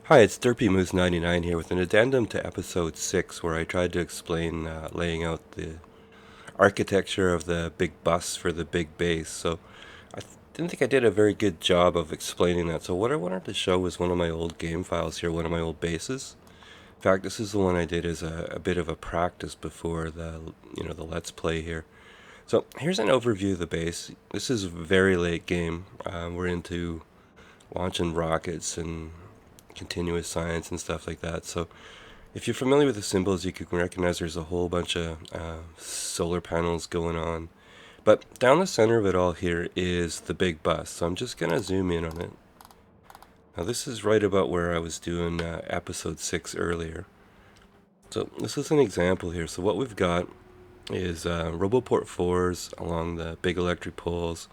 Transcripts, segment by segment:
Hi, it's Moose 99 here with an addendum to episode 6 where I tried to explain laying out the architecture of the big bus for the big base. So didn't think I did a very good job of explaining that. So what I wanted to show was one of my old game files here, one of my old bases. In fact, this is the one I did as a bit of a practice before the Let's Play here. So here's an overview of the base. This is very late game. We're into launching rockets and continuous science and stuff like that. So if you're familiar with the symbols, you can recognize there's a whole bunch of solar panels going on. But down the center of it all here is the big bus. So I'm just going to zoom in on it. Now this is right about where I was doing episode 6 earlier. So this is an example here. So what we've got is Roboport 4s along the big electric poles.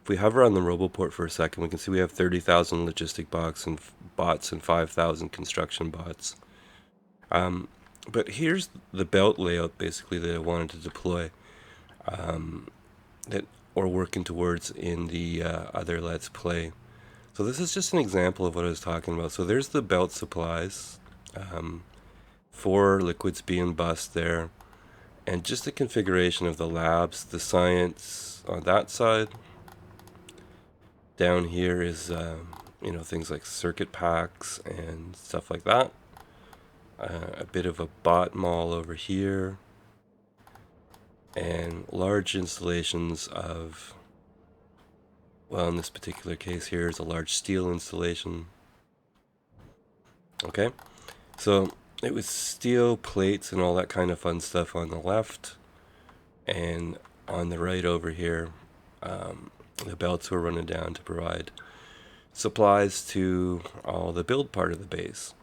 If we hover on the Roboport for a second, we can see we have 30,000 logistic bots and 5,000 construction bots. But here's the belt layout basically that I wanted to deploy that we're working towards in the other Let's Play. So this is just an example of what I was talking about. So there's the belt supplies, 4 liquids being bust there, and just the configuration of the labs, the science on that side. Down here is things like circuit packs and stuff like that. A bit of a bot mall over here, and large installations of, well, in this particular case here is a large steel installation. Okay, so it was steel plates and all that kind of fun stuff on the left, and on the right over here, the belts were running down to provide supplies to all the build part of the base.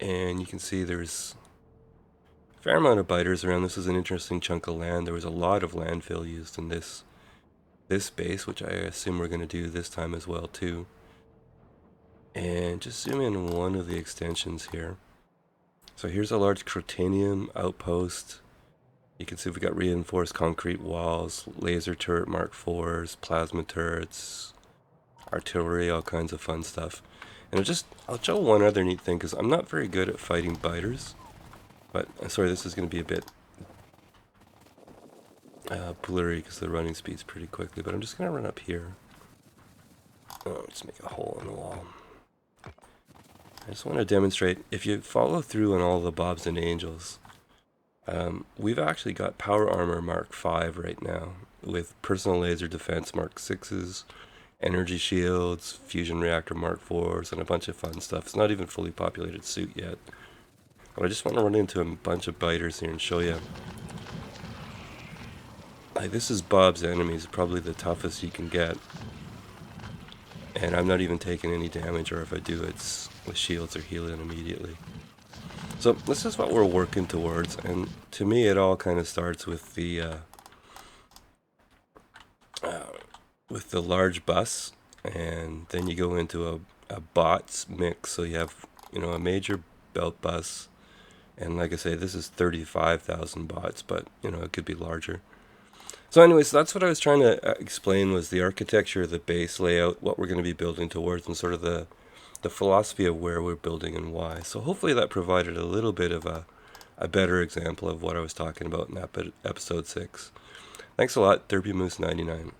And you can see there's a fair amount of biters around. This is an interesting chunk of land. There was a lot of landfill used in this base, which I assume we're going to do this time as well too. And just zoom in on one of the extensions here. So here's a large Crotanium outpost. You can see we've got reinforced concrete walls, laser turret Mark IVs, plasma turrets, artillery, all kinds of fun stuff. And I'll show one other neat thing, because I'm not very good at fighting biters. But, sorry, this is going to be a bit blurry because the running speed's pretty quickly. But I'm just going to run up here. Oh, just make a hole in the wall. I just want to demonstrate, if you follow through on all the Bobs and Angels, we've actually got Power Armor Mark V right now, with Personal Laser Defense Mark VIs, Energy Shields, Fusion Reactor Mark IVs, and a bunch of fun stuff. It's not even fully populated suit yet. But I just want to run into a bunch of biters here and show you. Like, this is Bob's enemies, probably the toughest you can get. And I'm not even taking any damage, or if I do, it's the shields are healing immediately. So this is what we're working towards, and to me it all kind of starts with the large bus, and then you go into a bots mix. So you have a major belt bus, and like I say, this is 35,000 bots, but it could be larger. So anyways, that's what I was trying to explain, was the architecture, the base layout, what we're going to be building towards, and sort of the philosophy of where we're building and why. So hopefully that provided a little bit of a better example of what I was talking about in episode 6. Thanks a lot, Moose 99.